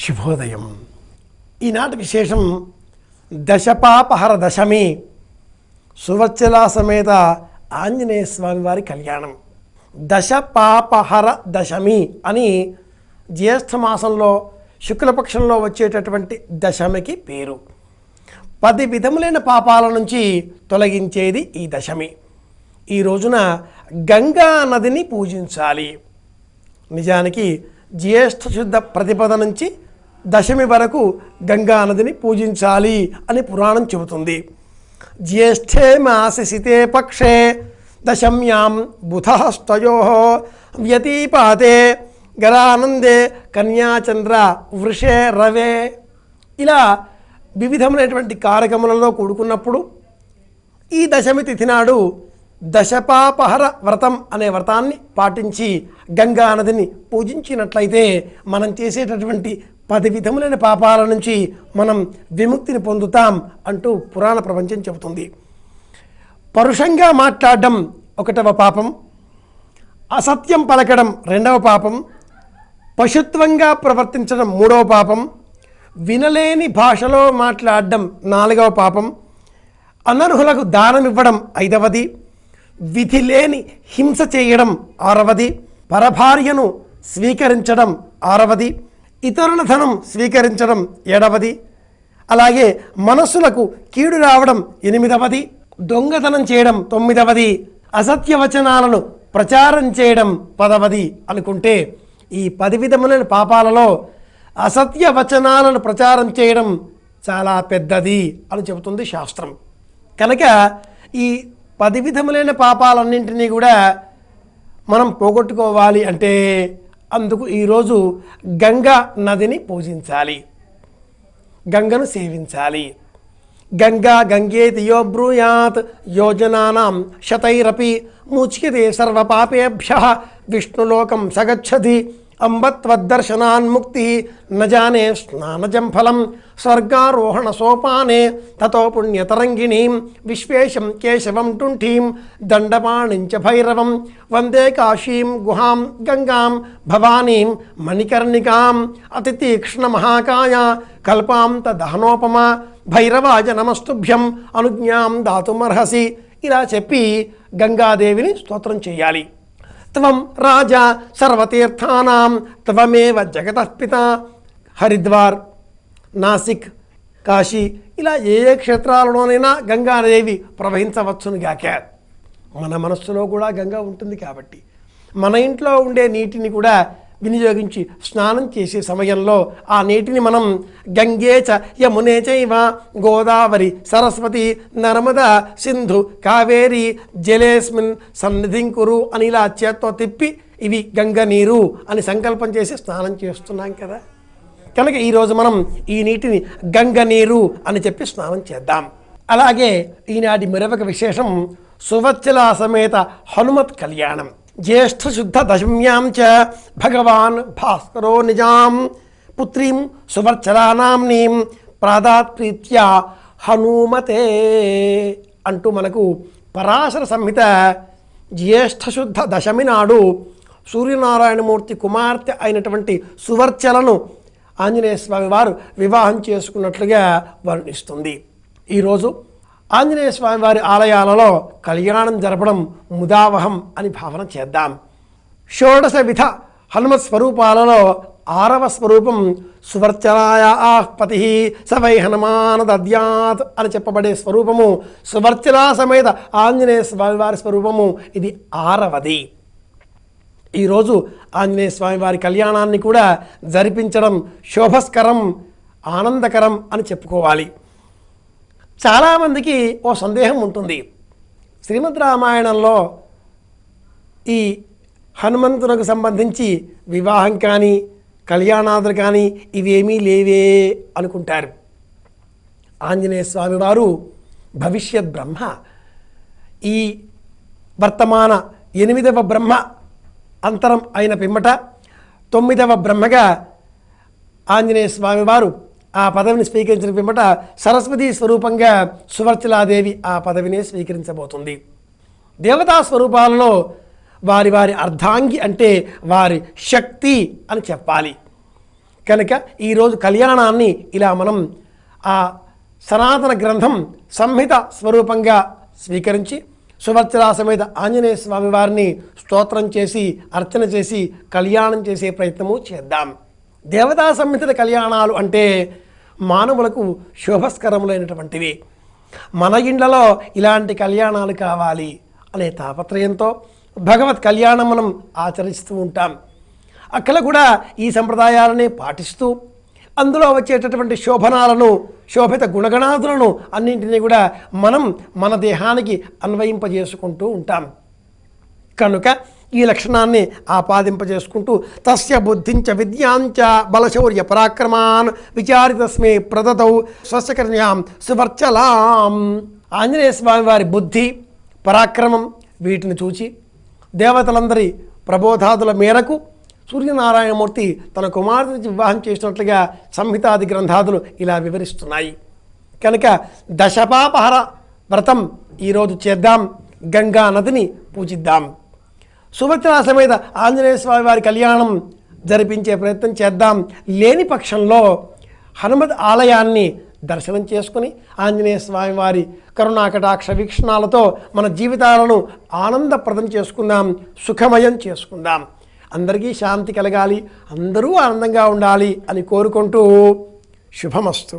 శుభోదయం. ఈనాటి విశేషం దశపాపహర దశమి సువర్చలా సమేత ఆంజనేయ స్వామి వారి కళ్యాణం. దశపాపహర దశమి అని జ్యేష్ఠమాసంలో శుక్లపక్షంలో వచ్చేటటువంటి దశమికి పేరు. 10 విధములైన పాపాల నుంచి తొలగించేది ఈ దశమి. ఈ రోజున గంగా నదిని పూజించాలి. నిజానికి జ్యేష్ఠ శుద్ధ ప్రతిపద నుంచి దశమి వరకు గంగా నదిని పూజించాలి అని పురాణం చెబుతుంది. జ్యేష్ఠే మాసి శితే పక్షే దశమ్యాం బుధస్తయో వ్యతిపాతే గరానందే కన్యాచంద్ర వృషే రవే. ఇలా వివిధమైనటువంటి కార్యక్రమాలలో కూడుకున్నప్పుడు ఈ దశమి తిథి నాడు దశపాపహర వ్రతం అనే వ్రతాన్ని పాటించి గంగా నదిని పూజించినట్లయితే మనం చేసేటటువంటి 10 విధములైన పాపాల నుంచి మనం విముక్తిని పొందుతాం అంటూ పురాణ ప్రపంచం చెబుతుంది. పరుషంగా మాట్లాడడం 1వ పాపం, అసత్యం పలకడం 2వ పాపం, పశుత్వంగా ప్రవర్తించడం 3వ పాపం, వినలేని భాషలో మాట్లాడడం 4వ పాపం, అనర్హులకు దానం ఇవ్వడం 5వది, విధి లేని హింస చేయడం 6వది, పరభార్యను స్వీకరించడం 6వది, ఇతరుల ధనం స్వీకరించడం 7వది, అలాగే మనస్సులకు కీడు రావడం 8వది, దొంగతనం చేయడం 9వది, అసత్యవచనాలను ప్రచారం చేయడం 10వది అనుకుంటే ఈ 10 విధములైన పాపాలలో అసత్య వచనాలను ప్రచారం చేయడం చాలా పెద్దది అని చెబుతుంది శాస్త్రం. కనుక ఈ 10 విధములైన పాపాలన్నింటినీ కూడా మనం పోగొట్టుకోవాలి అంటే అందుకు ఈరోజు గంగా నదిని పూజించాలి, గంగను సేవించాలి. గంగా గంగేతి యో బ్రూయాత్ యోజనానాం శతైరపి ముచ్యతే సర్వపాపేభ్యః విష్ణులోకం సగచ్చతి అంబత్వద్దర్శనాన్ముక్తి న జానే స్నానజం ఫలం స్వర్గారోహణ సోపానే తతో పుణ్యతరంగిణీం విశ్వేశం కేశవం టుంఠీం దండపాణించ భైరవం వందే కాశీం గుహాం గంగాం భవానీం మణికర్ణికాం అతితీక్ష్ణ మహాకాయ కల్పాంత దహనోపమా భైరవాజ నమస్తుభ్యం అనుజ్ఞాం దాతుమర్హసి. ఇలా చెప్పి గంగాదేవిని స్తోత్రం చేయాలి. త్వం రాజా సర్వతీర్థానాం త్వమేవ జగతః పితా. హరిద్వార్, నాసిక్, కాశీ ఇలా ఏ క్షేత్రాలలోనైనా గంగాదేవి ప్రవహించవచ్చును గాక. మన మనస్సులో కూడా గంగా ఉంటుంది కాబట్టి మన ఇంట్లో ఉండే నీటిని కూడా వినియోగించి స్నానం చేసే సమయంలో ఆ నీటిని మనం గంగే చ యమునే చైవ గోదావరి సరస్వతి నర్మద సింధు కావేరి జలేస్మిన్ సన్నిధిం కురు అని ఇలా చేత్తో తిప్పి ఇవి గంగ నీరు అని సంకల్పం చేసి స్నానం చేస్తున్నాం కదా. కనుక ఈరోజు మనం ఈ నీటిని గంగ నీరు అని చెప్పి స్నానం చేద్దాం. అలాగే ఈనాటి మరొక విశేషం సువత్సలా సమేత హనుమత్ కళ్యాణం. జ్యేష్ఠ శుద్ధ దశమ్యాం చ భగవాన్ భాస్కరో నిజాం పుత్రీం సువర్చలానాంనీం ప్రాదాత్ ప్రీత్యా హనుమతే అంటూ మనకు పరాశర సంహిత జ్యేష్ఠ శుద్ధ దశమి నాడు సూర్యనారాయణమూర్తి కుమార్తె అయినటువంటి సువర్చలను ఆంజనేయ స్వామి వారు వివాహం చేసుకున్నట్లుగా వర్ణిస్తుంది. ఈరోజు ఆంజనేయ స్వామి వారి ఆలయాలలో కళ్యాణం జరపడం ముదావహం అని భావన చేద్దాం. షోడశ విధ హనుమత్ స్వరూపాలలో 6వ స్వరూపం సువర్చలాయ పతి సవై హనుమాన్ దద్యాత్ అని చెప్పబడే స్వరూపము సువర్చలా సమేత ఆంజనేయ స్వామి వారి స్వరూపము. ఇది 6వది. ఈరోజు ఆంజనేయ స్వామి వారి కళ్యాణాన్ని కూడా జరిపించడం శోభస్కరం, ఆనందకరం అని చెప్పుకోవాలి. చాలామందికి ఓ సందేహం ఉంటుంది. శ్రీమద్ రామాయణంలో ఈ హనుమంతునకు సంబంధించి వివాహం కానీ కళ్యాణాదులు కానీ ఇవేమీ లేవే అనుకుంటారు. ఆంజనేయ స్వామి వారు భవిష్యత్ బ్రహ్మ. ఈ వర్తమాన 8వ బ్రహ్మ అంతరం అయిన పిమ్మట 9వ బ్రహ్మగా ఆంజనేయ స్వామి వారు ఆ పదవిని స్వీకరించిన పిమ్మట సరస్వతి స్వరూపంగా సువర్చలాదేవి ఆ పదవిని స్వీకరించబోతుంది. దేవతా స్వరూపాలలో వారి వారి అర్ధాంగి అంటే వారి శక్తి అని చెప్పాలి. కనుక ఈరోజు కళ్యాణాన్ని ఇలా మనం ఆ సనాతన గ్రంథం సంహిత స్వరూపంగా స్వీకరించి సువర్చలా సమేత ఆంజనేయ స్వామి వారిని స్తోత్రం చేసి అర్చన చేసి కళ్యాణం చేసే ప్రయత్నము చేద్దాం. దేవతా సంహిత కళ్యాణాలు అంటే మానవులకు శుభస్కరములైనటువంటివి. మన ఇండ్లలో ఇలాంటి కళ్యాణాలు కావాలి అనే తాపత్రయంతో భగవత్ కళ్యాణం మనం ఆచరిస్తూ ఉంటాం. అక్కడ కూడా ఈ సంప్రదాయాలనే పాటిస్తూ అందులో వచ్చేటటువంటి శోభనాలను శోభిత గుణగణాదులను అన్నింటినీ కూడా మనం మన దేహానికి అన్వయింపజేసుకుంటూ ఉంటాం. కనుక ఈ లక్షణాన్ని ఆపాదింపజేసుకుంటూ తస్య బుద్ధించ విద్యాంచ బలశౌర్య పరాక్రమాన్ విచారితస్మే ప్రదతౌ స్వస్య కన్యాం సువర్చలాం. ఆంజనేయ స్వామి వారి బుద్ధి పరాక్రమం వీటిని చూచి దేవతలందరి ప్రబోధాదుల మేరకు సూర్యనారాయణమూర్తి తన కుమార్తెకి వివాహం చేసినట్లుగా సంహితాది గ్రంథాదులు ఇలా వివరిస్తున్నాయి. కనుక దశపాపహర వ్రతం ఈరోజు చేద్దాం. గంగా నదిని పూజిద్దాం. సుభద్రా సమేత ఆంజనేయ స్వామి వారి కళ్యాణం జరిపించే ప్రయత్నం చేద్దాం. లేని పక్షంలో హనుమద్ ఆలయాన్ని దర్శనం చేసుకుని ఆంజనేయ స్వామి వారి కరుణాకటాక్ష వీక్షణాలతో మన జీవితాలను ఆనందప్రదం చేసుకుందాం, సుఖమయం చేసుకుందాం. అందరికీ శాంతి కలగాలి, అందరూ ఆనందంగా ఉండాలి అని కోరుకుంటూ శుభమస్తు.